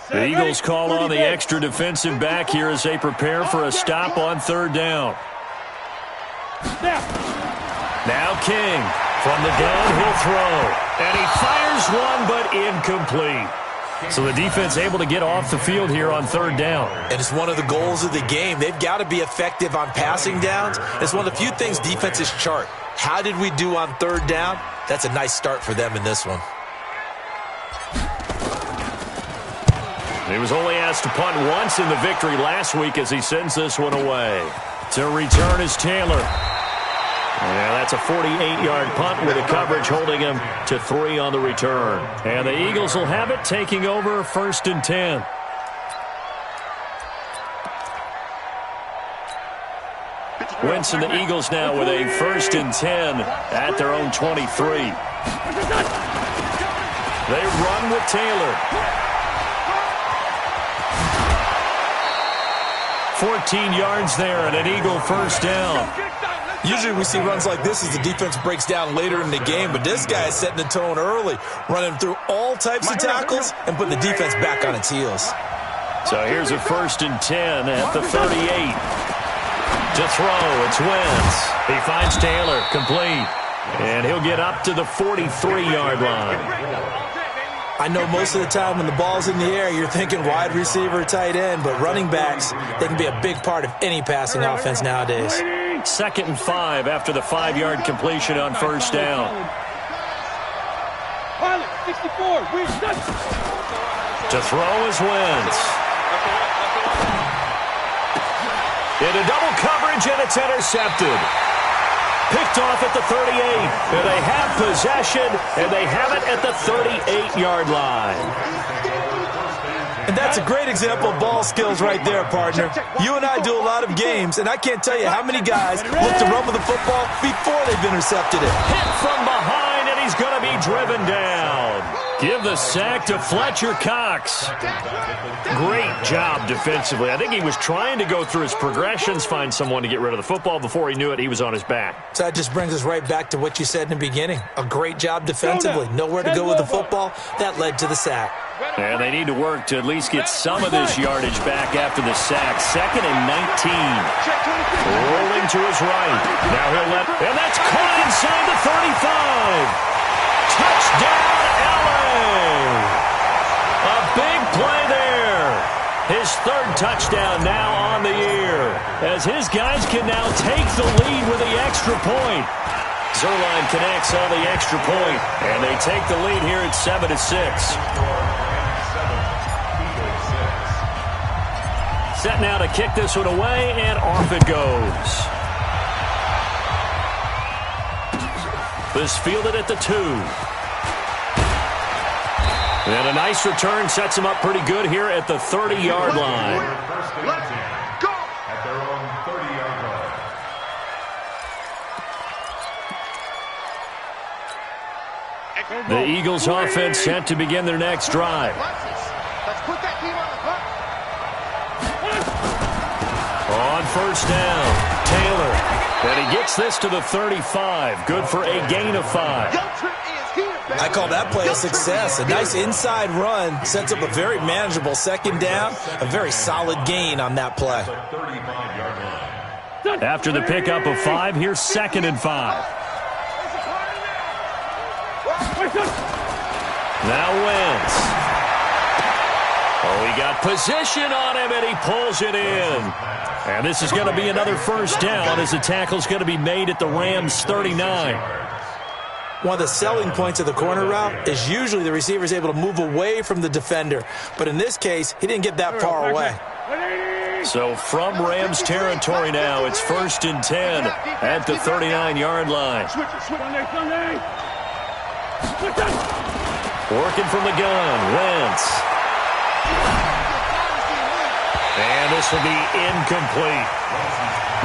The Eagles call on the extra defensive back here as they prepare for a stop on third down. Now King from the gun, he'll throw. And he fires one, but incomplete. So the defense able to get off the field here on third down. And it's one of the goals of the game. They've got to be effective on passing downs. It's one of the few things defenses chart. How did we do on third down? That's a nice start for them in this one. He was only asked to punt once in the victory last week as he sends this one away. To return is Taylor. Yeah, that's a 48-yard punt with the coverage holding him to 3 on the return. And the Eagles will have it, taking over 1st and 10. Wentz and the Eagles now with a 1st and 10 at their own 23. They run with Taylor. 14 yards there and an Eagle first down. Usually we see runs like this as the defense breaks down later in the game, but this guy is setting the tone early, running through all types of tackles and putting the defense back on its heels. So here's a 1st and 10 at the 38. To throw, it's Wentz. He finds Taylor, complete. And he'll get up to the 43-yard line. I know most of the time when the ball's in the air, you're thinking wide receiver, tight end, but running backs, they can be a big part of any passing offense nowadays. 2nd and 5 after the 5-yard completion on first down. To throw is Wentz. Into double coverage, and it's intercepted. Picked off at the 38, and they have possession, and they have it at the 38-yard line. And that's a great example of ball skills right there, partner. You and I do a lot of games, and I can't tell you how many guys look to run with the football before they've intercepted it. Hit from behind, and he's going to be driven down. Give the sack to Fletcher Cox. Great job defensively. I think he was trying to go through his progressions, find someone to get rid of the football. Before he knew it, he was on his back. So that just brings us right back to what you said in the beginning. A great job defensively. Nowhere to go with the football. That led to the sack. And they need to work to at least get some of this yardage back after the sack. 2nd and 19. Rolling to his right. Now he'll let... And that's caught inside the 35. Touchdown, LA! A big play there. His 3rd touchdown now on the year, as his guys can now take the lead with the extra point. Zerline connects on the extra point, and they take the lead here at 7-6. Set now to kick this one away, and off it goes. This fielded at the 2. And a nice return sets him up pretty good here at the 30-yard line. Go! At their own 30-yard line. The Eagles offense set to begin their next drive. Let's put that team on the clock. On first down, Taylor. And he gets this to the 35. Good for a gain of 5. I call that play a success. A nice inside run sets up a very manageable 2nd down. A very solid gain on that play. After the pickup of 5, here's 2nd and 5. Now Wentz. Oh, he got position on him, and he pulls it in. And this is going to be another first down as the tackle's going to be made at the Rams' 39. One of the selling points of the corner route is usually the receiver is able to move away from the defender. But in this case, he didn't get that far away. So from Rams territory now, it's 1st and 10 at the 39-yard line. Working from the gun, Wentz. And this will be incomplete.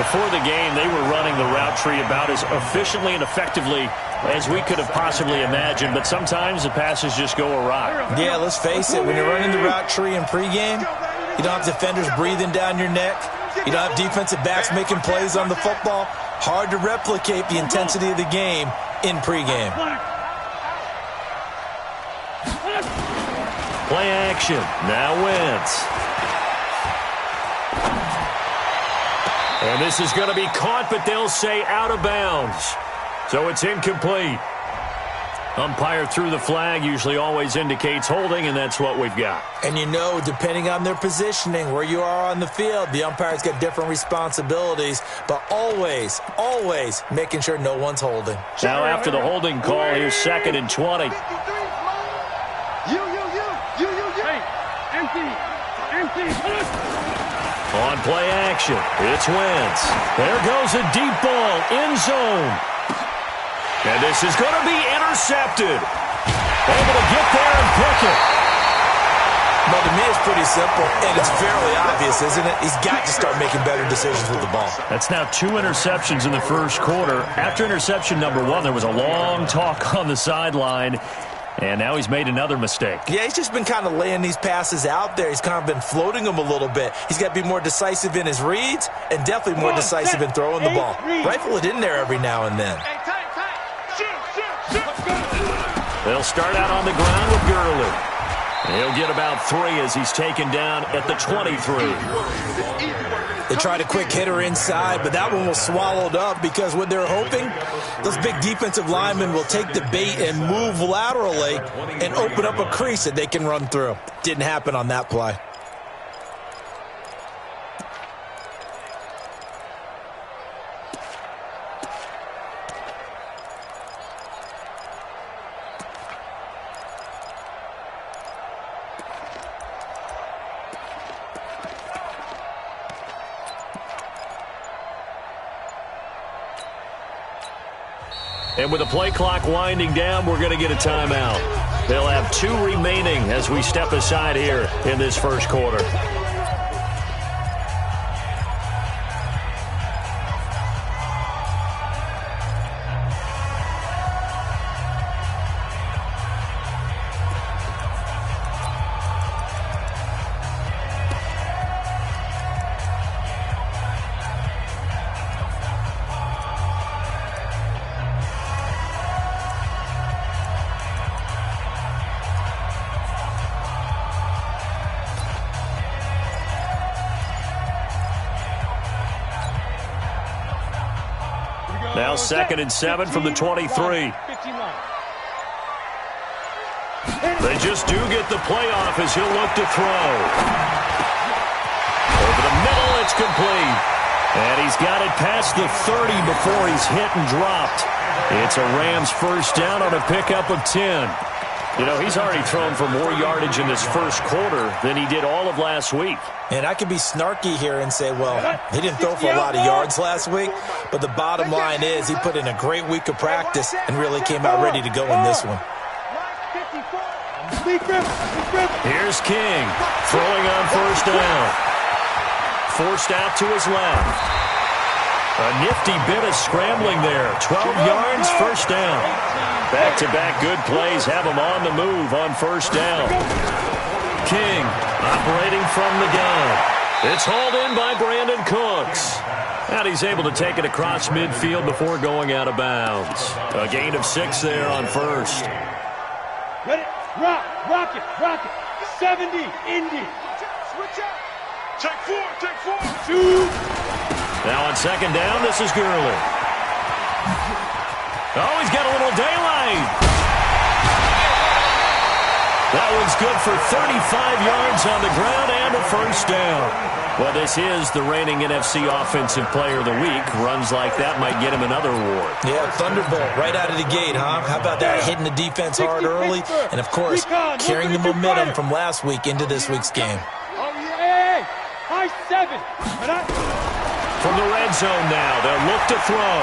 Before the game, they were running the route tree about as efficiently and effectively as we could have possibly imagined, but sometimes the passes just go awry. Yeah, let's face it, when you're running the route tree in pregame, you don't have defenders breathing down your neck. You don't have defensive backs making plays on the football. Hard to replicate the intensity of the game in pregame. Play action. Now Wentz. And this is going to be caught, but they'll say out of bounds. So it's incomplete. Umpire threw the flag, usually always indicates holding, and that's what we've got. And you know, depending on their positioning, where you are on the field, the umpire's got different responsibilities, but always, always making sure no one's holding. Now after the holding call, here's 2nd and 20. On play action, it's Wentz. There goes a deep ball, end zone. And this is going to be intercepted. Able to get there and pick it. But to me, it's pretty simple, and it's fairly obvious, isn't it? He's got to start making better decisions with the ball. That's now 2 interceptions in the first quarter. After interception number 1, there was a long talk on the sideline, and now he's made another mistake. Yeah, he's just been kind of laying these passes out there. He's kind of been floating them a little bit. He's got to be more decisive in his reads and definitely more decisive in throwing the ball. Rifle it in there every now and then. They'll start out on the ground with Gurley. He'll get about 3 as he's taken down at the 23. They tried a quick hitter inside, but that one was swallowed up because what they're hoping, those big defensive linemen will take the bait and move laterally and open up a crease that they can run through. Didn't happen on that play. And with the play clock winding down, we're going to get a timeout. They'll have 2 remaining as we step aside here in this first quarter. Now 2nd and 7 from the 23. They just do get the playoff as he'll look to throw. Over the middle, it's complete. And he's got it past the 30 before he's hit and dropped. It's a Rams first down on a pickup of 10. You know, he's already thrown for more yardage in this first quarter than he did all of last week. And I could be snarky here and say, well, he didn't throw for a lot of yards last week, but the bottom line is he put in a great week of practice and really came out ready to go in this one. Here's King throwing on first down. Forced out to his left. A nifty bit of scrambling there. 12 yards, first down. Back-to-back good plays have him on the move on first down. King operating from the gun. It's hauled in by Brandon Cooks. And he's able to take it across midfield before going out of bounds. A gain of 6 there on first. Ready? Rock it. 70, Indy. Switch out. Take 4. Shoot. Now on second down, this is Gurley. Oh, he's got a little daylight. That one's good for 35 yards on the ground and a first down. Well, this is the reigning NFC Offensive Player of the Week. Runs like that might get him another award. Yeah, Thunderbolt right out of the gate, huh? How about that? Hitting the defense hard early. And, of course, carrying the momentum from last week into this week's game. Oh, yeah. High 7. From the red zone now, they'll look to throw.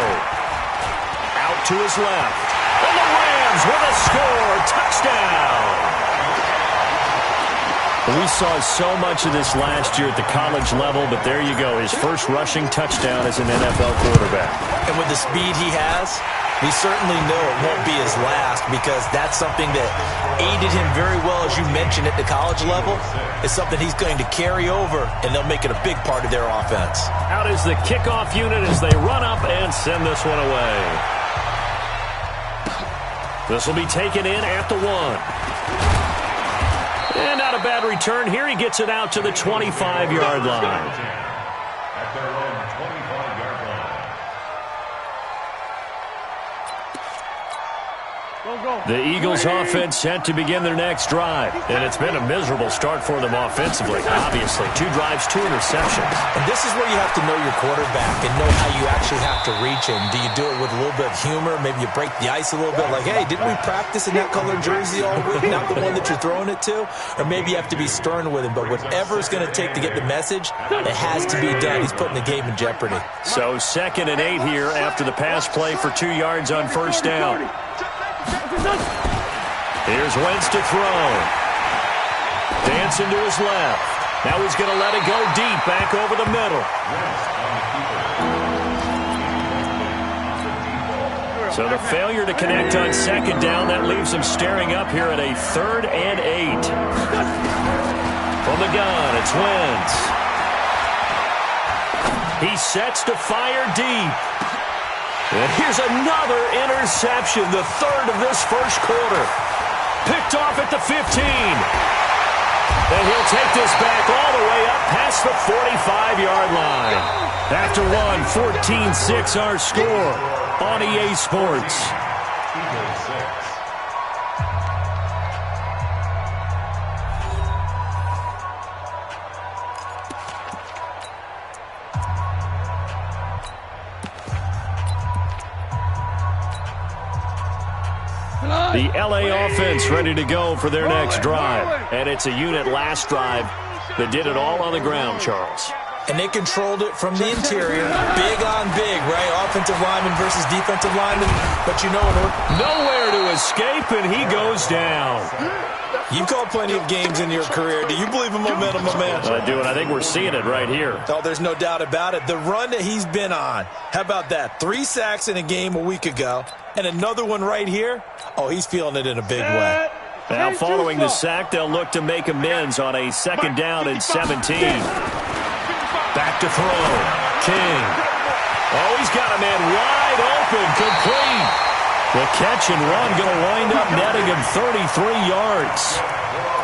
Out to his left. And the Rams with a score. Touchdown. We saw so much of this last year at the college level, but there you go. His first rushing touchdown as an NFL quarterback. And with the speed he has, we certainly know it won't be his last because that's something that aided him very well, as you mentioned, at the college level. It's something he's going to carry over, and they'll make it a big part of their offense. Out is the kickoff unit as they run up and send this one away. This will be taken in at the 1. And not a bad return here. He gets it out to the 25-yard line. At their own 25-yard line. The Eagles offense set to begin their next drive. And it's been a miserable start for them offensively. Obviously, 2 drives, 2 interceptions. And this is where you have to know your quarterback and know how you actually have to reach him. Do you do it with a little bit of humor? Maybe you break the ice a little bit like, hey, didn't we practice in that colored jersey all week, not the one that you're throwing it to? Or maybe you have to be stern with him. But whatever it's going to take to get the message, it has to be done. He's putting the game in jeopardy. So 2nd and 8 here after the pass play for 2 yards on first down. Here's Wentz to throw. Dancing to his left. Now he's going to let it go deep, back over the middle. So the failure to connect on 2nd down, that leaves him staring up here at a 3rd and 8. From the gun, it's Wentz. He sets to fire deep. And here's another interception, the 3rd of this first quarter. Picked off at the 15. And he'll take this back all the way up past the 45-yard line. After one, 14-6 our score on EA Sports. The LA offense ready to go for their next drive. And it's a unit last drive that did it all on the ground, Charles. And they controlled it from the interior. Big on big, right? Offensive lineman versus defensive lineman. But you know what? Nowhere to escape, and he goes down. You've called plenty of games in your career. Do you believe in momentum, my man? I do, and I think we're seeing it right here. Oh, there's no doubt about it. The run that he's been on. How about that? 3 sacks in a game a week ago, and another one right here. Oh, he's feeling it in a big way. Now, following the sack, they'll look to make amends on a 2nd down and 17. Back to throw. King. Oh, he's got a man wide open. Complete. The catch and run going to wind up netting him 33 yards.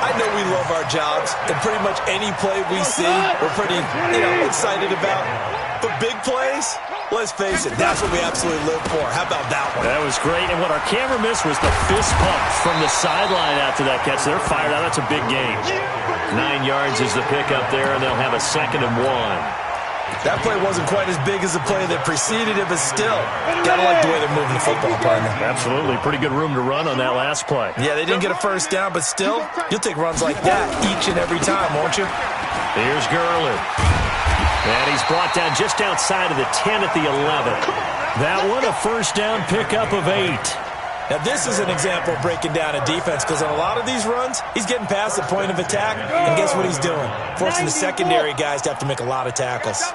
I know we love our jobs, and pretty much any play we see, we're pretty, excited about. But big plays, let's face it, that's what we absolutely live for. How about that one? That was great, and what our camera missed was the fist pump from the sideline after that catch. They're fired out. That's a big game. 9 yards is the pickup there, and they'll have a 2nd and 1. That play wasn't quite as big as the play that preceded it, but still, gotta like the way they're moving the football, partner. Absolutely. Pretty good room to run on that last play. Yeah, they didn't get a first down, but still, you'll take runs like that each and every time, won't you? Here's Gurley. And he's brought down just outside of the 10 at the 11. That one, a first down pickup of 8. Now, this is an example of breaking down a defense, because on a lot of these runs, he's getting past the point of attack, and guess what he's doing? Forcing the secondary guys to have to make a lot of tackles.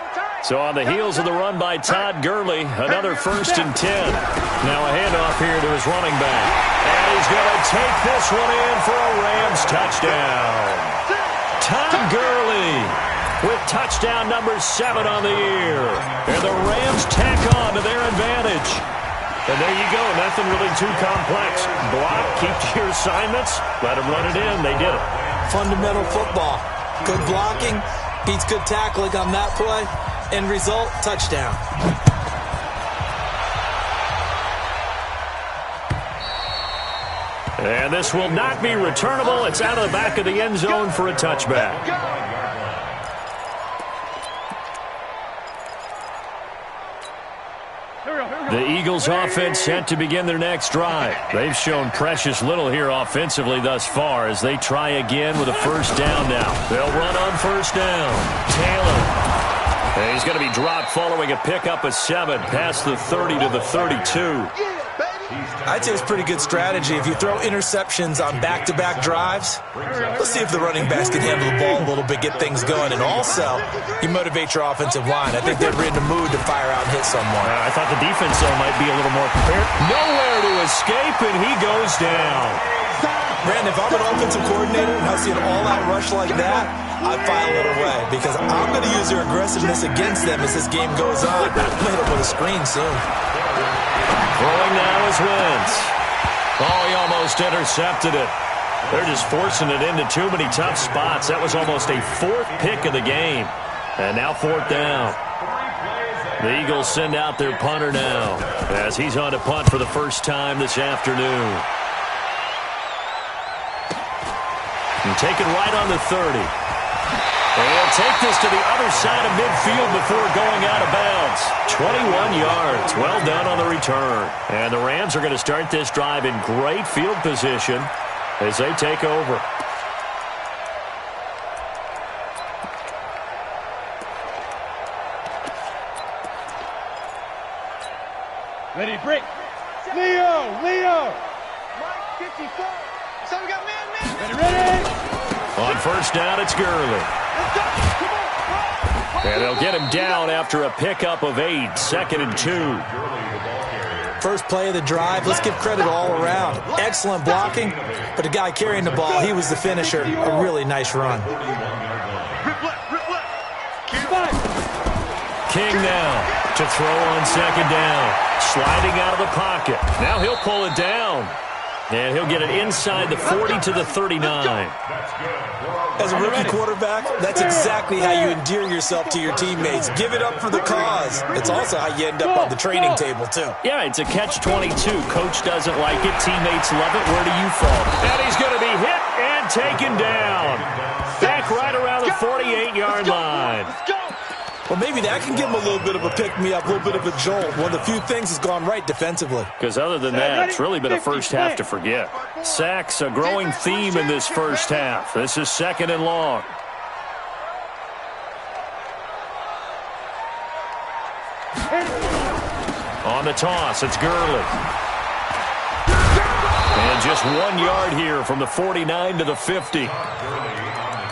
So on the heels of the run by Todd Gurley, another 1st and 10. Now a handoff here to his running back. And he's going to take this one in for a Rams touchdown. Todd Gurley with touchdown number 7 on the year. And the Rams tack on to their advantage. And there you go, nothing really too complex. Block, keep to your assignments, let them run it in. They did it. Fundamental football. Good blocking, beats good tackling on that play. End result, touchdown. And this will not be returnable. It's out of the back of the end zone for a touchback. The Eagles offense set to begin their next drive. They've shown precious little here offensively thus far as they try again with a first down now. They'll run on first down. Taylor. And he's going to be dropped following a pickup of 7 past the 30 to the 32. I'd say it's pretty good strategy. If you throw interceptions on back-to-back drives, let's see if the running backs can handle the ball a little bit, get things going. And also, you motivate your offensive line. I think they're in the mood to fire out and hit someone. I thought the defense, though, might be a little more prepared. Nowhere to escape, and he goes down. Brandon, if I'm an offensive coordinator and I see an all-out rush like that, I'd file it away because I'm going to use their aggressiveness against them as this game goes on. I'm going to hit them with a screen soon. Throwing now is Wentz. Oh, he almost intercepted it. They're just forcing it into too many tough spots. That was almost a fourth pick of the game. And now fourth down. The Eagles send out their punter now as he's on to punt for the first time this afternoon. And take it right on the 30. They'll take this to the other side of midfield before going out of bounds. 21 yards. Well done on the return. And the Rams are going to start this drive in great field position as they take over. Ready, break. Leo. Mike, 54. So we got man. Ready. On first down, it's Gurley. And they'll get him down after a pickup of 8. 2nd and 2. First play of the drive, let's give credit all around. Excellent blocking, but the guy carrying the ball, he was the finisher. A really nice run. King now to throw on 2nd down. Sliding out of the pocket. Now he'll pull it down. And he'll get it inside the 40 to the 39. As a rookie quarterback, that's exactly how you endear yourself to your teammates. Give it up for the cause. It's also how you end up on the training table, too. Yeah, it's a catch-22. Coach doesn't like it. Teammates love it. Where do you fall? And he's going to be hit and taken down. Back right around the 48-yard line. Well, maybe that can give him a little bit of a pick-me-up, a little bit of a jolt. One of the few things has gone right defensively. Because other than that, it's really been a first half to forget. Sacks, a growing theme in this first half. This is 2nd and long. On the toss, it's Gurley. And just 1 yard here from the 49 to the 50.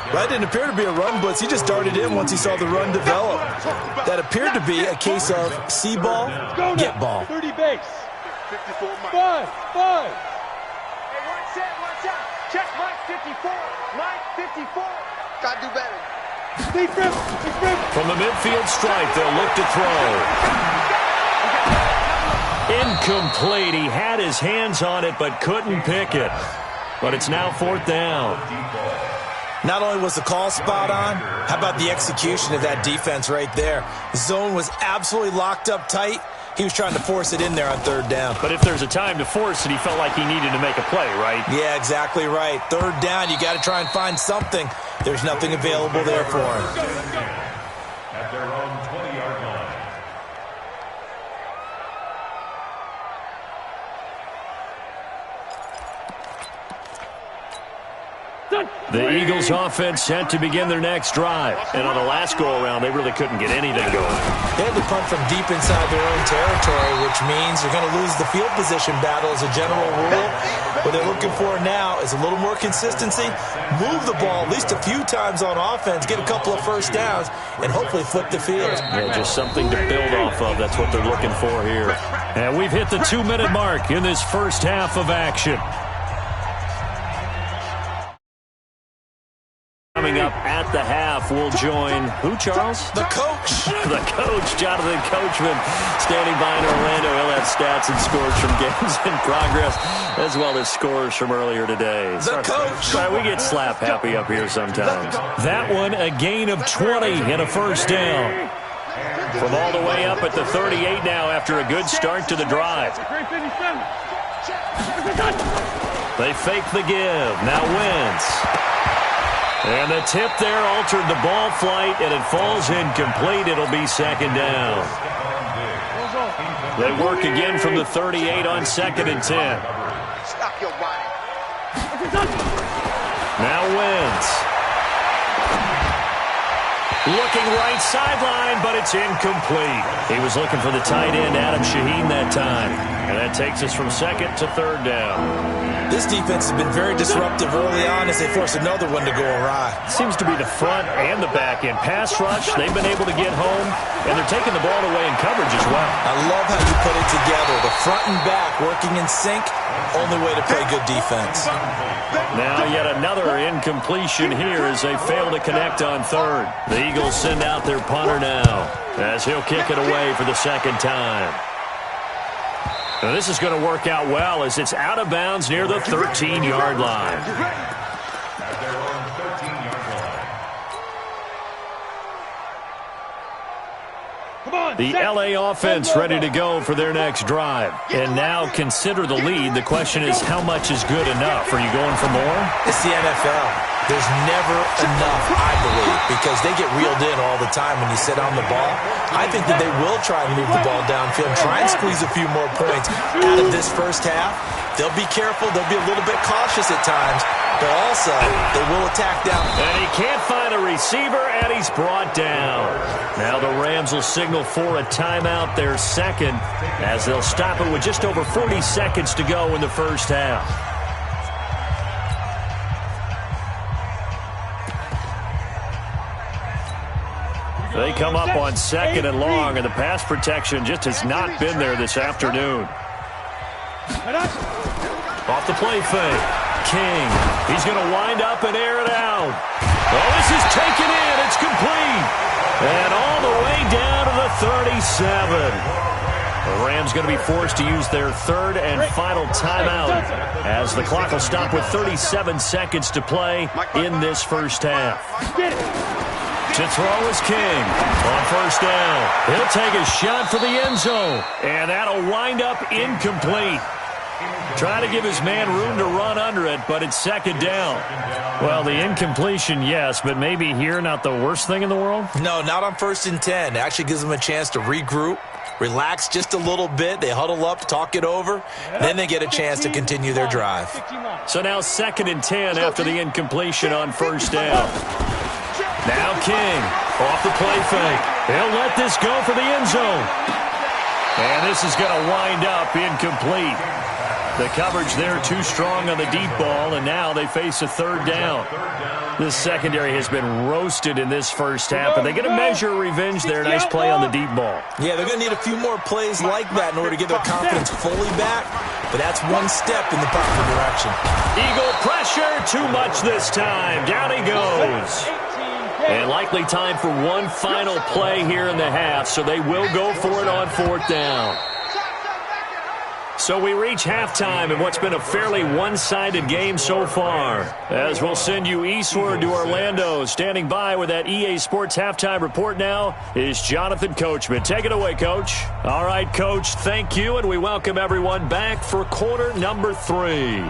That didn't appear to be a run blitz. He just darted in once he saw the run develop. That appeared to be a case of see ball, get ball. 30 base. 5. Hey, watch out. Check Mike 54. Mike 54. Gotta do better. From the midfield stripe, they'll look to throw. Incomplete. He had his hands on it but couldn't pick it. But it's now 4th down. Not only was the call spot on, how about the execution of that defense right there? The zone was absolutely locked up tight. He was trying to force it in there on 3rd down. But if there's a time to force it, he felt like he needed to make a play, right? Yeah, exactly right. 3rd down, you got to try and find something. There's nothing available there for him. At their own 20-yard line. The Eagles offense set to begin their next drive. And on the last go-around, they really couldn't get anything going. They had to punt from deep inside their own territory, which means they're going to lose the field position battle as a general rule. What they're looking for now is a little more consistency, move the ball at least a few times on offense, get a couple of first downs, and hopefully flip the field. Yeah, just something to build off of. That's what they're looking for here. And we've hit the 2-minute mark in this first half of action. Coming up at the half, we'll join who, Charles? The coach. The coach, Jonathan Coachman, standing by in Orlando. He'll have stats and scores from games in progress, as well as scores from earlier today. The coach. Sorry, we get slap happy up here sometimes. That one, a gain of 20 and a first down. From all the way up at the 38 now after a good start to the drive. They fake the give. Now Wentz. And the tip there altered the ball flight, and it falls incomplete. It'll be 2nd down. They work again from the 38 on 2nd and 10. Now Wentz. Looking right sideline, but it's incomplete. He was looking for the tight end, Adam Shaheen, that time. And that takes us from 2nd to 3rd down. This defense has been very disruptive early on as they force another one to go awry. Seems to be the front and the back end. Pass rush, they've been able to get home, and they're taking the ball away in coverage as well. I love how you put it together. The front and back working in sync, only way to play good defense. Now yet another incompletion here as they fail to connect on 3rd. The Eagles send out their punter now as he'll kick it away for the 2nd time. Now this is going to work out well as it's out of bounds near the 13-yard line. At their own 13-yard line. The LA offense ready to go for their next drive. And now consider the lead. The question is, how much is good enough? Are you going for more? It's the NFL. There's never enough, I believe, because they get reeled in all the time when you sit on the ball. I think that they will try and move the ball downfield and try and squeeze a few more points out of this first half. They'll be careful. They'll be a little bit cautious at times, but also they will attack down. And he can't find a receiver, and he's brought down. Now the Rams will signal for a timeout, their second, as they'll stop it with just over 40 seconds to go in the first half. They come up on second and long, and the pass protection just has not been there this afternoon. Off the play fake. King. He's going to wind up and air it out. Oh, this is taken in. It's complete. And all the way down to the 37. The Rams going to be forced to use their third and final timeout as the clock will stop with 37 seconds to play in this first half. To throw is King on first down. He'll take a shot for the end zone, and that'll wind up incomplete. Trying to give his man room to run under it, but it's second down. Well, the incompletion, yes, but maybe here not the worst thing in the world? No, not on 1st and 10. It actually gives them a chance to regroup, relax just a little bit. They huddle up, talk it over, then they get a chance to continue their drive. So now 2nd and 10 after the incompletion on first down. Now King off the play fake. He'll let this go for the end zone. And this is going to wind up incomplete. The coverage there too strong on the deep ball, and now they face a third down. This secondary has been roasted in this first half, and they get a measure of revenge there. Nice play on the deep ball. Yeah, they're going to need a few more plays like that in order to get their confidence fully back, but that's one step in the proper direction. Eagle pressure, too much this time. Down he goes. And likely time for one final play here in the half, so they will go for it on 4th down. So we reach halftime in what's been a fairly one-sided game so far. As we'll send you eastward to Orlando. Standing by with that EA Sports halftime report now is Jonathan Coachman. Take it away, Coach. All right, Coach, thank you, and we welcome everyone back for quarter number 3.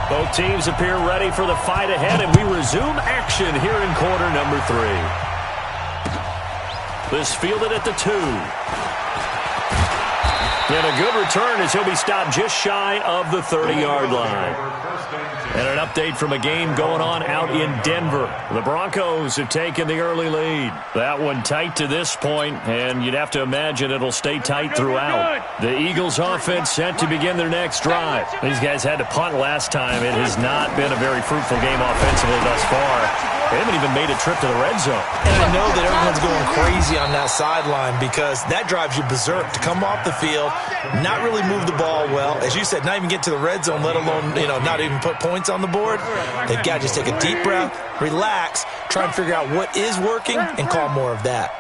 Both teams appear ready for the fight ahead, and we resume action here in quarter number 3. This fielded at the 2. And a good return as he'll be stopped just shy of the 30-yard line. And an update from a game going on out in Denver. The Broncos have taken the early lead. That one tight to this point, and you'd have to imagine it'll stay tight throughout. The Eagles offense set to begin their next drive. These guys had to punt last time. It has not been a very fruitful game offensively thus far. They haven't even made a trip to the red zone. And I know that everyone's going crazy on that sideline because that drives you berserk to come off the field, not really move the ball well. As you said, not even get to the red zone, let alone, not even put points on the board. They've got to just take a deep breath, relax, try and figure out what is working, and call more of that.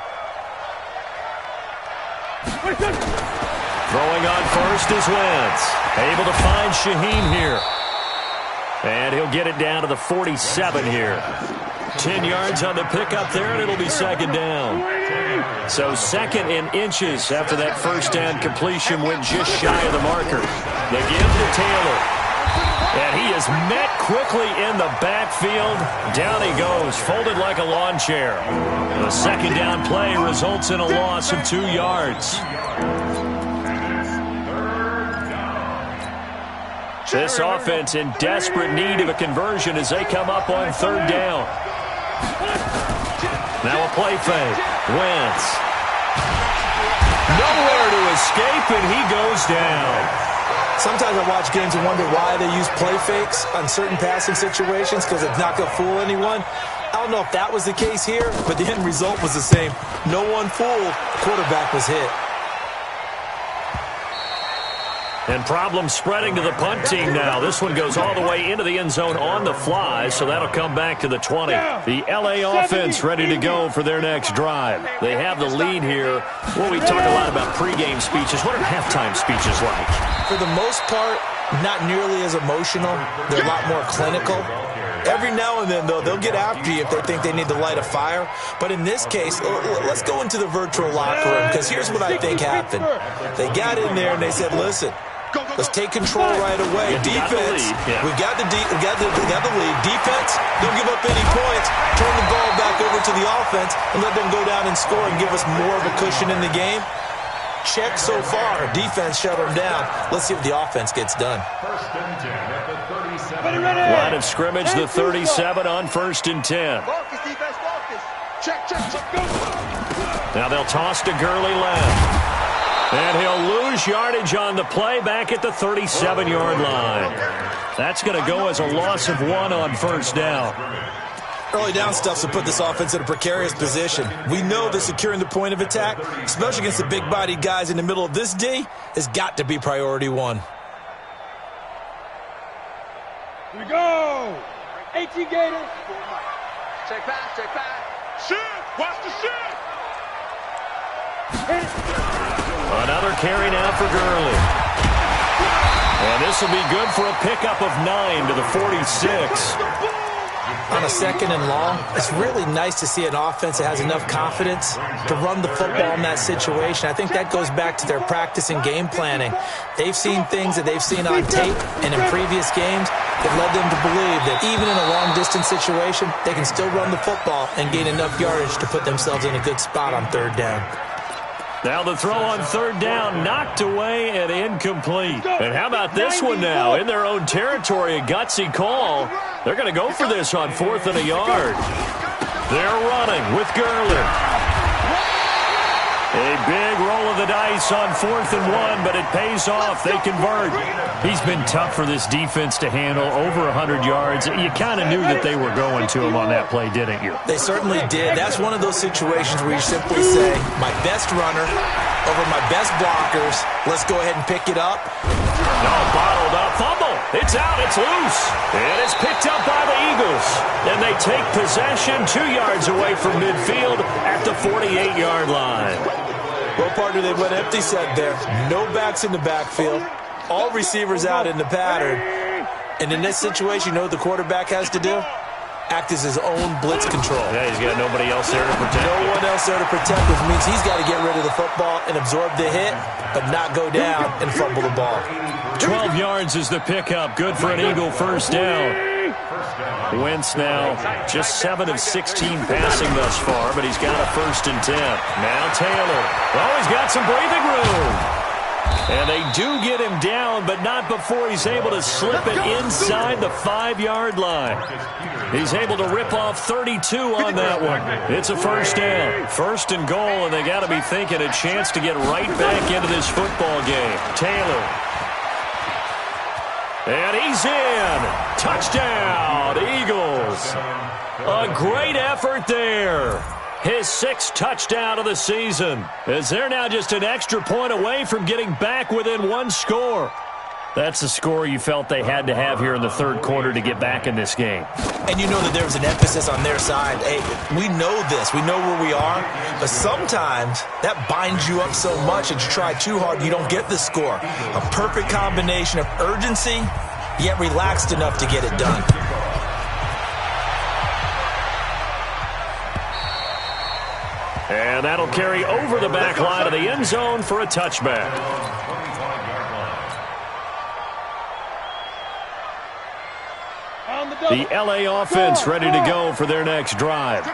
Throwing on first is Wentz. Able to find Shaheen here. And he'll get it down to the 47 here. 10 yards on the pickup there, and it'll be second down. So 2nd and inches after that first down completion went just shy of the marker. The give to Taylor. And he is met quickly in the backfield. Down he goes, folded like a lawn chair. The second down play results in a loss of 2 yards. This offense in desperate need of a conversion as they come up on 3rd down. Now a play fake. Wentz. Nowhere to escape, and he goes down. Sometimes I watch games and wonder why they use play fakes on certain passing situations because it's not going to fool anyone. I don't know if that was the case here, but the end result was the same. No one fooled. The quarterback was hit. And problem spreading to the punt team now. This one goes all the way into the end zone on the fly, so that'll come back to the 20. The LA offense ready to go for their next drive. They have the lead here. Well, we talk a lot about pregame speeches. What are halftime speeches like? For the most part, not nearly as emotional. They're a lot more clinical. Every now and then, though, they'll get after you if they think they need to light a fire. But in this case, let's go into the virtual locker room, because here's what I think happened. They got in there and they said, listen, let's take control right away. Defense, we got the lead. Defense, don't give up any points. Turn the ball back over to the offense and let them go down and score and give us more of a cushion in the game. Check so far. Defense shut them down. Let's see if the offense gets done. First and 10 at the 37. Line of scrimmage, the 37 on 1st and 10. Focus, defense, focus. Check, go. Now they'll toss to Gurley left. And he'll lose yardage on the play back at the 37-yard line. That's going to go as a loss of 1 on 1st down. Early down stuffs will put this offense in a precarious position. We know that securing the point of attack, especially against the big-bodied guys in the middle of this D, has got to be priority 1. Here we go. 18 Gators. Check back. Shoot. Watch the shoot. Another carry now for Gurley. And this will be good for a pickup of 9 to the 46. On a 2nd and long, it's really nice to see an offense that has enough confidence to run the football in that situation. I think that goes back to their practice and game planning. They've seen things that they've seen on tape and in previous games that led them to believe that even in a long-distance situation, they can still run the football and gain enough yardage to put themselves in a good spot on 3rd down. Now the throw on 3rd down, knocked away and incomplete. And how about this one now? In their own territory, a gutsy call. They're going to go for this on 4th and a yard. They're running with Gurley. A big roll of the dice on 4th and 1, but it pays off. They convert. He's been tough for this defense to handle, over 100 yards. You kind of knew that they were going to him on that play, didn't you? They certainly did. That's one of those situations where you simply say, my best runner over my best blockers. Let's go ahead and pick it up. No, bottled up. Fumble. It's out. It's loose. And it's picked up by the Eagles. And they take possession 2 yards away from midfield at the 48-yard line. Well, partner, they went empty set there. No backs in the backfield. All receivers out in the pattern. And in this situation, you know what the quarterback has to do? Act as his own blitz control. Yeah, he's got nobody else there to protect. No one else there to protect, which means he's got to get rid of the football and absorb the hit, but not go down and fumble the ball. 12 yards is the pickup. Good for an Eagle 1st down. Wentz now just 7 of 16 passing thus far, but he's got a 1st and 10. Now Taylor. Oh, he's got some breathing room. And they do get him down, but not before he's able to slip it inside the 5-yard line. He's able to rip off 32 on that one. It's a 1st down. 1st and goal, and they got to be thinking a chance to get right back into this football game. Taylor. And he's in. Touchdown, Eagles. A great effort there. His 6th touchdown of the season, as they're now just an extra point away from getting back within 1 score. That's the score you felt they had to have here in the 3rd quarter to get back in this game. And you know that there was an emphasis on their side. Hey, we know this. We know where we are. But sometimes that binds you up so much that you try too hard and you don't get the score. A perfect combination of urgency, yet relaxed enough to get it done. And that'll carry over the back line of the end zone for a touchback. The LA offense ready to go for their next drive.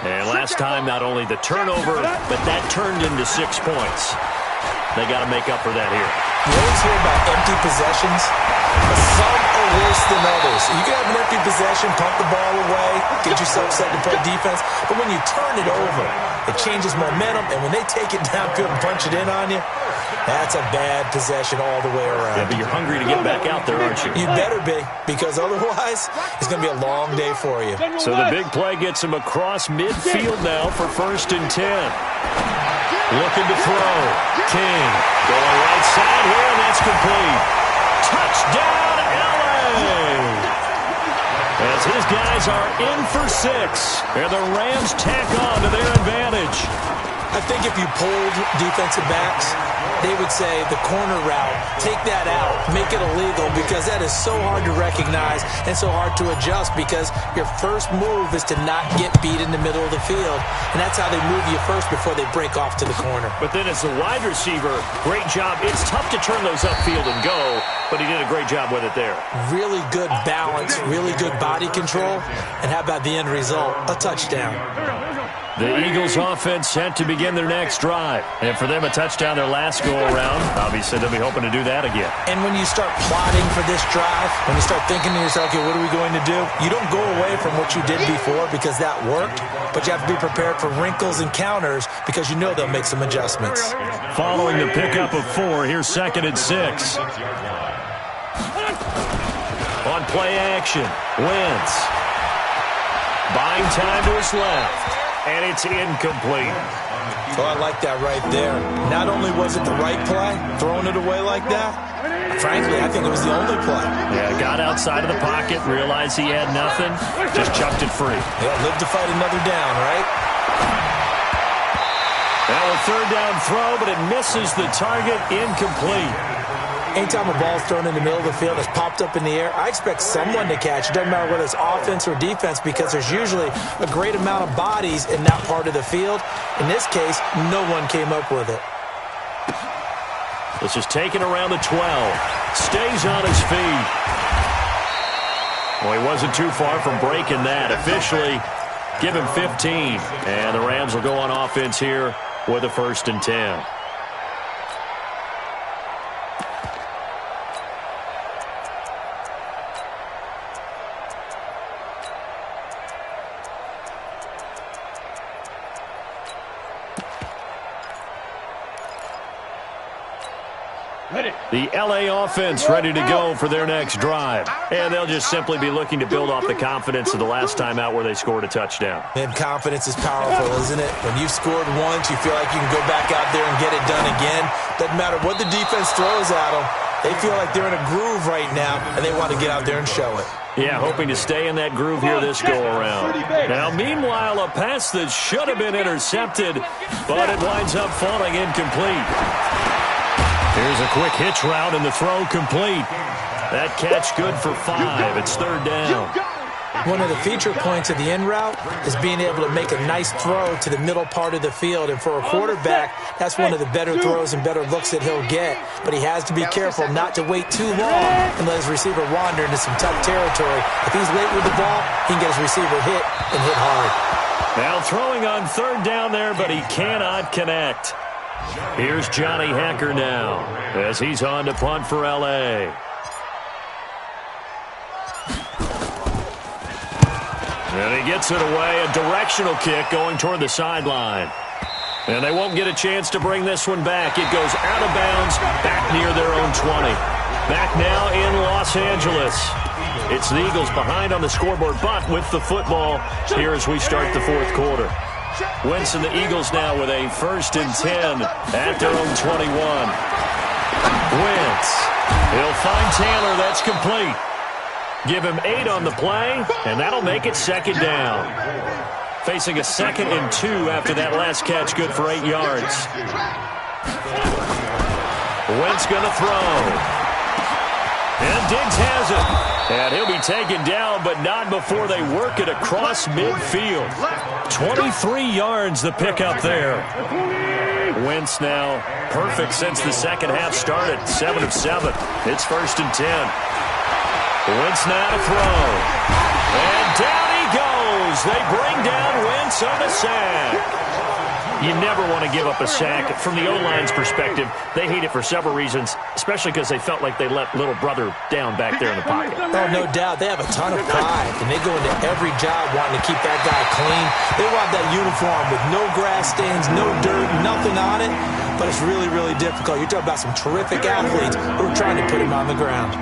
And last time, not only the turnover, but that turned into 6 points. They got to make up for that here. You always hear about empty possessions, but some are worse than others. You can have an empty possession, pump the ball away, get yourself set to play defense, but when you turn it over, it changes momentum, and when they take it downfield and punch it in on you, that's a bad possession all the way around. Yeah, but you're hungry to get back out there, aren't you? You better be, because otherwise, it's going to be a long day for you. So the big play gets him across midfield now for 1st and 10. Looking to throw. King going right side here, and that's complete. Touchdown, L.A. As his guys are in for 6, and the Rams tack on to their advantage. I think if you polled defensive backs, they would say the corner route, take that out, make it illegal, because that is so hard to recognize and so hard to adjust, because your first move is to not get beat in the middle of the field, and that's how they move you first before they break off to the corner. But then as a wide receiver, great job. It's tough to turn those upfield and go, but he did a great job with it there. Really good balance, really good body control, and how about the end result? A touchdown. The Eagles offense set to begin their next drive. And for them, a touchdown their last go-around. Obviously, they'll be hoping to do that again. And when you start plotting for this drive, when you start thinking to yourself, okay, what are we going to do? You don't go away from what you did before because that worked, but you have to be prepared for wrinkles and counters because you know they'll make some adjustments. Following the pickup of 4, here's 2nd and 6. On play action, Wentz. Buying time to his left. And it's incomplete. Oh, I like that right there. Not only was it the right play, throwing it away like that, frankly, I think it was the only play. Yeah, got outside of the pocket, realized he had nothing, just chucked it free. Yeah, live to fight another down, right? Now a 3rd down throw, but it misses the target, incomplete. Anytime a ball's thrown in the middle of the field, it's popped up in the air, I expect someone to catch. It doesn't matter whether it's offense or defense, because there's usually a great amount of bodies in that part of the field. In this case, no one came up with it. This is taken around the 12. Stays on his feet. Well, he wasn't too far from breaking that. Officially, give him 15. And the Rams will go on offense here with a 1st and 10. The L.A. offense ready to go for their next drive. And they'll just simply be looking to build off the confidence of the last time out where they scored a touchdown. And confidence is powerful, isn't it? When you've scored once, you feel like you can go back out there and get it done again. Doesn't matter what the defense throws at them. They feel like they're in a groove right now, and they want to get out there and show it. Yeah, hoping to stay in that groove here this go-around. Now, meanwhile, a pass that should have been intercepted, but it winds up falling incomplete. Here's a quick hitch route, and the throw complete. That catch good for 5. It's 3rd down. One of the feature points of the in route is being able to make a nice throw to the middle part of the field. And for a quarterback, that's one of the better throws and better looks that he'll get. But he has to be careful not to wait too long and let his receiver wander into some tough territory. If he's late with the ball, he can get his receiver hit and hit hard. Now throwing on 3rd down there, but he cannot connect. Here's Johnny Hacker now as he's on to punt for L.A. And he gets it away, a directional kick going toward the sideline. And they won't get a chance to bring this one back. It goes out of bounds, back near their own 20. Back now in Los Angeles. It's the Eagles behind on the scoreboard, but with the football here as we start the 4th quarter. Wentz and the Eagles now with a 1st and 10 at their own 21. Wentz. He'll find Taylor. That's complete. Give him 8 on the play, and that'll make it 2nd down. Facing a 2nd and 2 after that last catch, good for 8 yards. Wentz going to throw. And Diggs has it. And he'll be taken down, but not before they work it across midfield. 23 yards the pickup there. Wentz now perfect since the second half started. 7 of 7. It's 1st and 10. Wentz now to throw. And down he goes. They bring down Wentz on the sack. You never want to give up a sack. From the O-line's perspective, they hate it for several reasons, especially because they felt like they let little brother down back there in the pocket. Oh, no doubt. They have a ton of pride, and they go into every job wanting to keep that guy clean. They want that uniform with no grass stains, no dirt, nothing on it, but it's really, really difficult. You're talking about some terrific athletes who are trying to put him on the ground.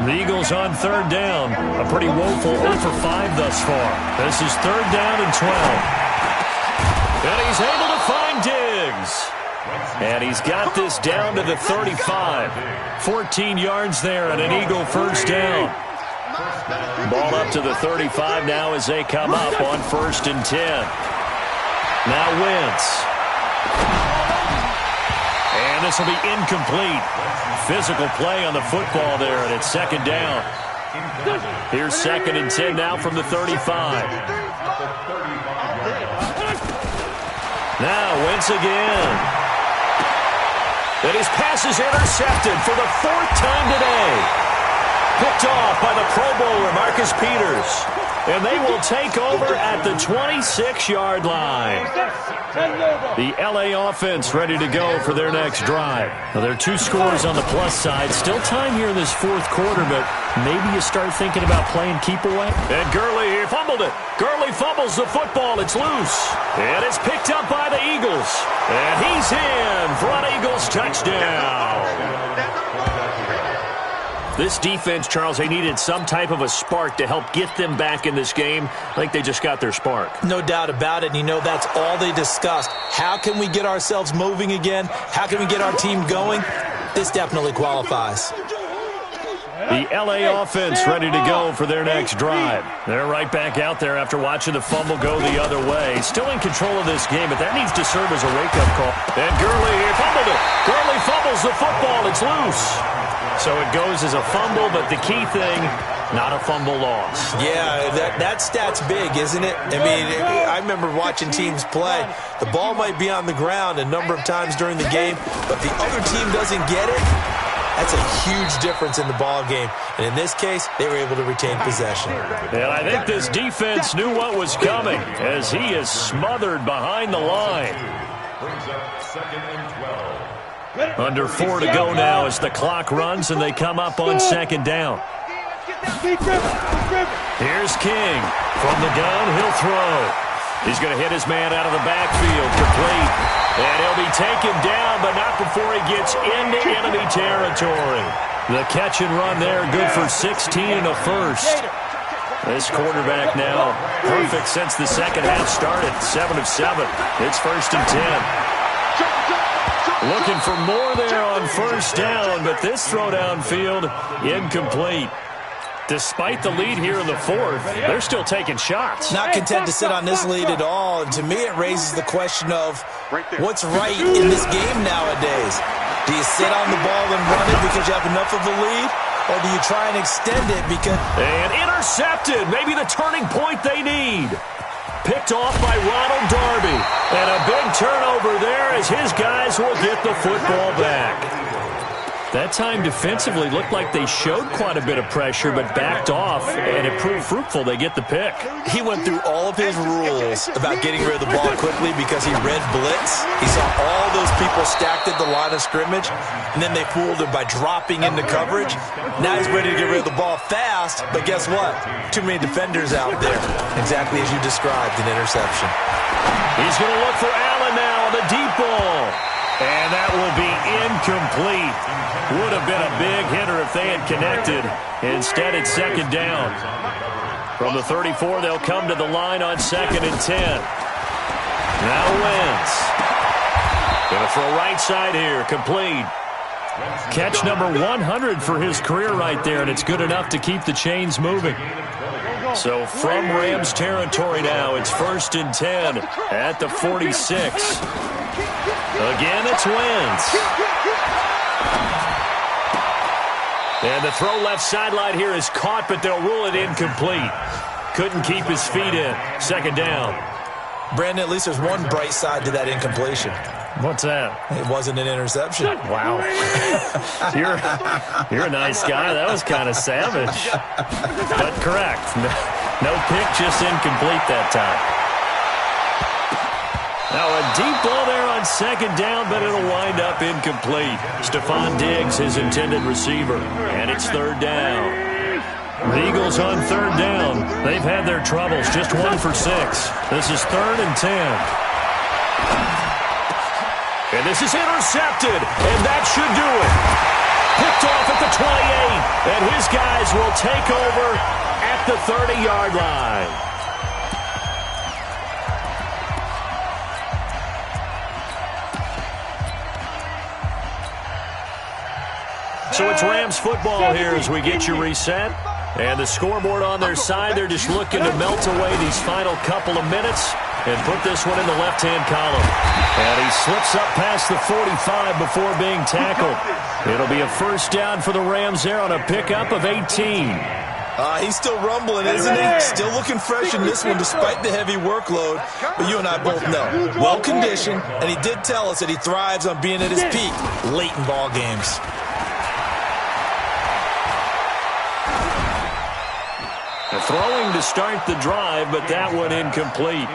The Eagles on 3rd down. A pretty woeful 0 for 5 thus far. This is 3rd down and 12. And he's able to find Diggs. And he's got this down to the 35. 14 yards there and an Eagle first down. Ball up to the 35 now as they come up on 1st and 10. Now Wentz. And this will be incomplete. Physical play on the football there, and it's 2nd down. Here's 2nd and 10 now from the 35. Now Wentz again. And his pass is intercepted for the 4th time today. Picked off by the Pro Bowler, Marcus Peters. And they will take over at the 26-yard line. The L.A. offense ready to go for their next drive. Now, there are 2 scores on the plus side. Still time here in this 4th quarter, but maybe you start thinking about playing keep away. And Gurley fumbled it. Gurley fumbles the football. It's loose. And it's picked up by the Eagles. And he's in for an Eagles touchdown. This defense, Charles, they needed some type of a spark to help get them back in this game. I think they just got their spark. No doubt about it. And you know that's all they discussed. How can we get ourselves moving again? How can we get our team going? This definitely qualifies. The L.A. offense ready to go for their next drive. They're right back out there after watching the fumble go the other way. Still in control of this game, but that needs to serve as a wake-up call. And Gurley fumbled it. Gurley fumbles the football. It's loose. So it goes as a fumble, but the key thing, not a fumble loss. Yeah, that stat's big, isn't it? I mean, I remember watching teams play. The ball might be on the ground a number of times during the game, but the other team doesn't get it. That's a huge difference in the ball game. And in this case, they were able to retain possession. And I think this defense knew what was coming as he is smothered behind the line. Brings up 2nd and 12. Under 4 to go now as the clock runs and they come up on 2nd down. Here's King. From the gun, he'll throw. He's going to hit his man out of the backfield, complete. And he'll be taken down, but not before he gets into enemy territory. The catch and run there, good for 16 and a first. This quarterback now perfect since the second half started. 7 of 7. It's 1st and 10. Looking for more there on 1st down, but this throw downfield incomplete. Despite the lead here in the 4th, they're still taking shots. Not content to sit on this lead at all. And to me, it raises the question of what's right in this game nowadays. Do you sit on the ball and run it because you have enough of a lead? Or do you try and extend it because... And intercepted. Maybe the turning point they need. Picked off by Ronald Darby. And a big turnover there as his guys will get the football back. That time defensively looked like they showed quite a bit of pressure but backed off, and it proved fruitful. They get the pick. He went through all of his rules about getting rid of the ball quickly because he read blitz. He saw all those people stacked at the line of scrimmage, and then they fooled him by dropping into coverage. Now he's ready to get rid of the ball fast, but guess what? Too many defenders out there. Exactly as you described, an interception. He's going to look for Allen now on the deep ball. And that will be incomplete. Would have been a big hitter if they had connected. Instead, it's 2nd down. From the 34, they'll come to the line on 2nd and 10. Now Wentz. Going to throw right side here, complete. Catch number 100 for his career right there, and it's good enough to keep the chains moving. So from Rams territory now, it's 1st and 10 at the 46. Again, it's Wentz. And the throw left sideline here is caught, but they'll rule it incomplete. Couldn't keep his feet in. 2nd down. Brandon, at least there's one bright side to that incompletion. What's that? It wasn't an interception. Wow. You're a nice guy. That was kind of savage. But correct. No pick, just incomplete that time. Now a deep ball there on 2nd down, but it'll wind up incomplete. Stephon Diggs, his intended receiver. And it's 3rd down. The Eagles on 3rd down. They've had their troubles. Just 1 for 6. This is 3rd and 10. And this is intercepted, and that should do it. Picked off at the 28, and his guys will take over at the 30-yard line. So it's Rams football here as we get you reset. And the scoreboard on their side, they're just looking to melt away these final couple of minutes and put this one in the left-hand column. And he slips up past the 45 before being tackled. It'll be a first down for the Rams there on a pickup of 18. He's still rumbling, isn't he? Still looking fresh in this one despite the heavy workload. But you and I both know, well-conditioned, and he did tell us that he thrives on being at his peak late in ball games. Throwing to start the drive, but that one incomplete.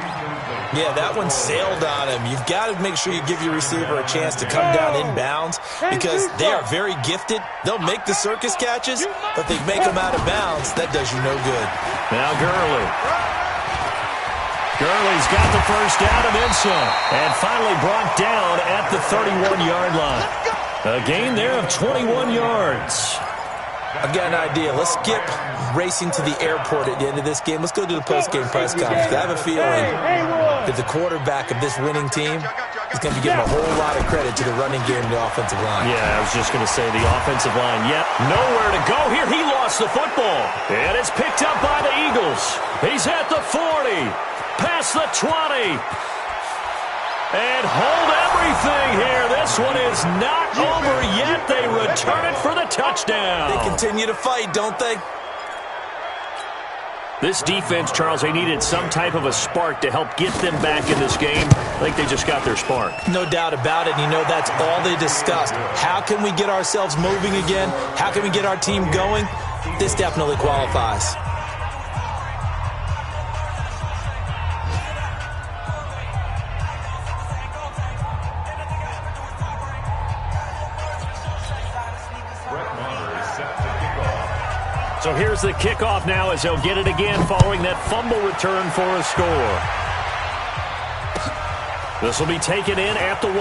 Yeah, that one sailed on him. You've got to make sure you give your receiver a chance to come down inbounds because they are very gifted. They'll make the circus catches, but if they make them out of bounds, that does you no good. Now Gurley. Gurley's got the first down and then some. And finally brought down at the 31-yard line. A gain there of 21 yards. I've got an idea. Let's skip racing to the airport at the end of this game. Let's go to the post-game press conference. I have a feeling that the quarterback of this winning team is going to be giving a whole lot of credit to the running game and the offensive line. Yeah, I was just going to say the offensive line. Yet nowhere to go here. He lost the football. And it's picked up by the Eagles. He's at the 40. Past the 20. And hold everything here. This one is not over yet. They return it for the touchdown. They continue to fight, don't they? This defense, Charles, they needed some type of a spark to help get them back in this game. I think they just got their spark. No doubt about it. And you know, that's all they discussed. How can we get ourselves moving again? How can we get our team going? This definitely qualifies. So here's the kickoff now as they'll get it again following that fumble return for a score. This will be taken in at the 1.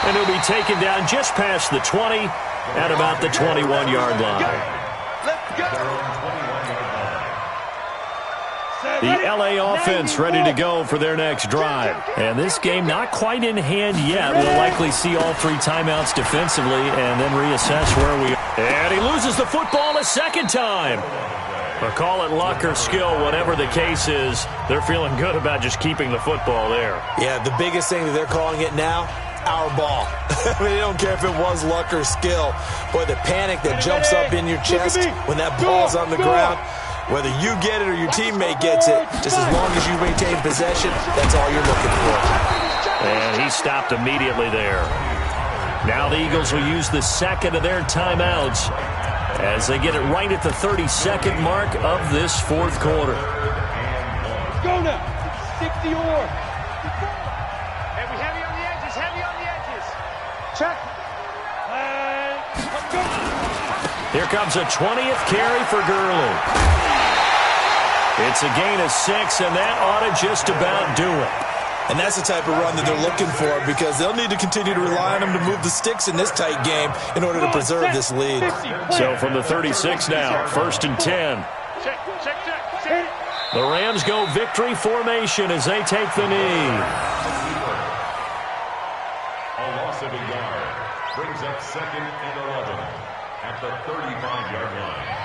And it'll be taken down just past the 20 at about the 21-yard line. Let's go. The LA offense ready to go for their next drive. And this game not quite in hand yet. We'll likely see all 3 timeouts defensively and then reassess where we are. And he loses the football a second time. But call it luck or skill, whatever the case is, they're feeling good about just keeping the football there. Yeah, the biggest thing that they're calling it now, our ball. I mean, they don't care if it was luck or skill. Boy, the panic that jumps up in your chest when that ball's on the ground, whether you get it or your teammate gets it, just as long as you maintain possession, that's all you're looking for. And he stopped immediately there. Now the Eagles will use the second of their timeouts as they get it right at the 32nd mark of this fourth quarter. Let's go now. 60 or. Heavy, heavy on the edges. Heavy on the edges. Check. Let's go. Here comes a 20th carry for Gurley. It's a gain of 6, and that ought to just about do it. And that's the type of run that they're looking for because they'll need to continue to rely on them to move the sticks in this tight game in order to preserve this lead. So from the 36 now, 1st and 10. The Rams go victory formation as they take the knee. A loss of a yard brings up 2nd and 11 at the 35-yard line.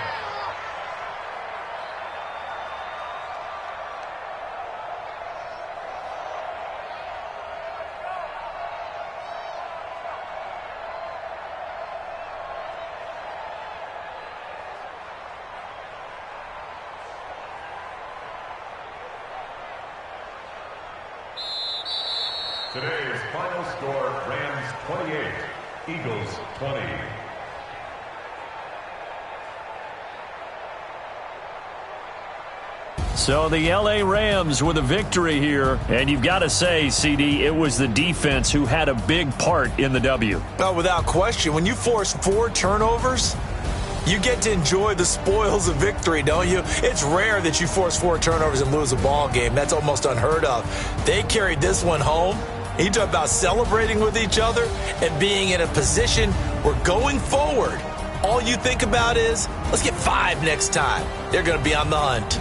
Today's final score, Rams 28, Eagles 20. So the LA Rams with a victory here. And you've got to say, CD, it was the defense who had a big part in the W. Oh, without question. When you force 4 turnovers, you get to enjoy the spoils of victory, don't you? It's rare that you force 4 turnovers and lose a ball game. That's almost unheard of. They carried this one home. You talk about celebrating with each other and being in a position where going forward, all you think about is, let's get 5 next time. They're going to be on the hunt.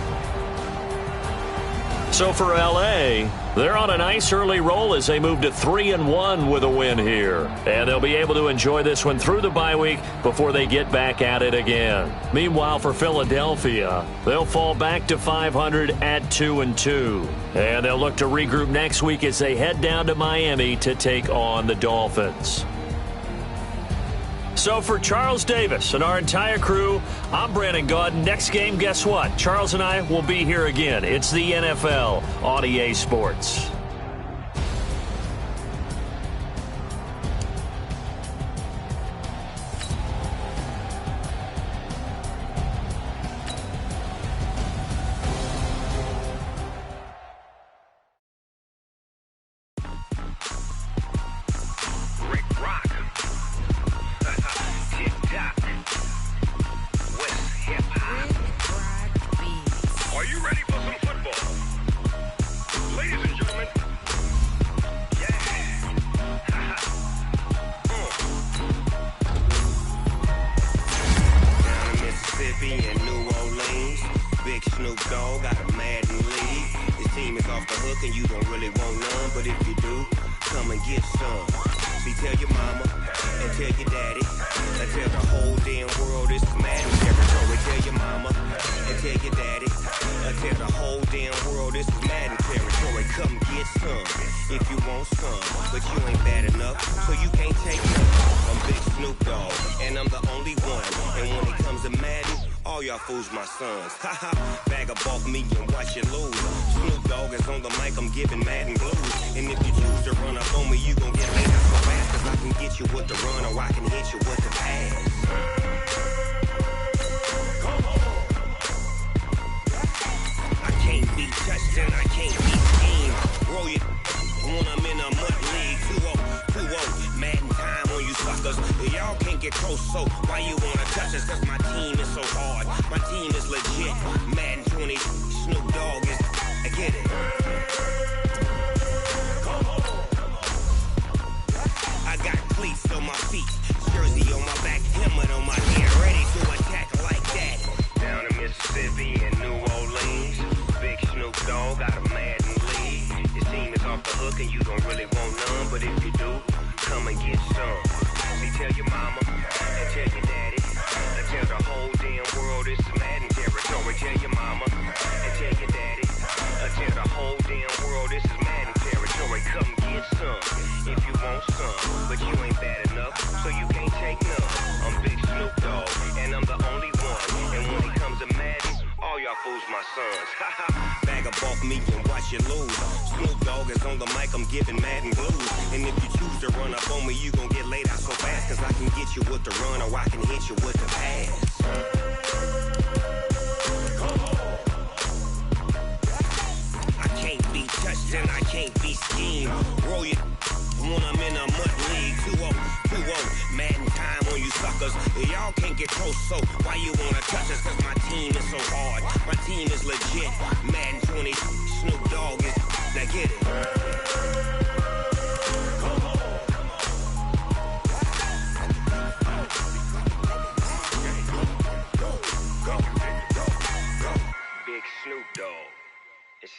So for L.A., they're on a nice early roll as they move to 3-1 with a win here. And they'll be able to enjoy this one through the bye week before they get back at it again. Meanwhile, for Philadelphia, they'll fall back to 500 at 2-2. And they'll look to regroup next week as they head down to Miami to take on the Dolphins. So for Charles Davis and our entire crew, I'm Brandon Gaudin. Next game, guess what? Charles and I will be here again. It's the NFL on EA Sports.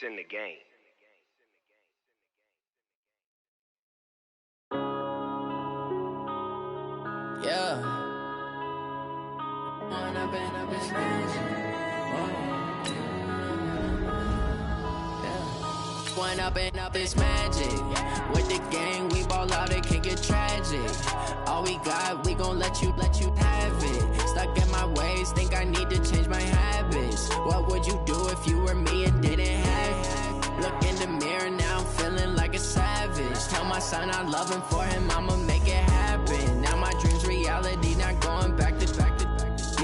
In the game. Yeah. One up and up is magic. With the gang, we ball out, it can get tragic. All we got, we gon' let you have it. Stuck in my ways, think I need to change my habits. What would you do if you were me and didn't have it? Look in the mirror, now I'm feeling like a savage. Tell my son I love him, for him I'ma make it happen. Now my dream's reality, not going back to.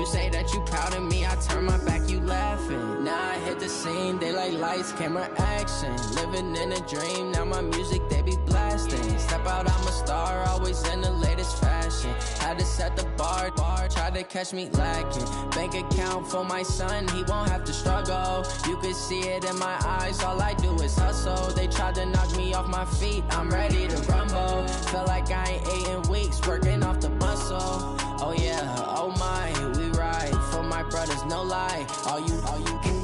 You say that you proud of me, I turn my back, you laughing. Now I hit the scene, they like lights, camera, action. Living in a dream, now my music, they be blasting. Step out, I'm a star, always in the latest fashion. Had to set the bar, try to catch me lacking. Bank account for my son, he won't have to struggle. You can see it in my eyes, all I do is hustle. They tried to knock me off my feet, I'm ready to rumble. Feel like I ain't ate in weeks, working off the muscle. Oh yeah, oh my, we ride for my brothers, no lie. All you can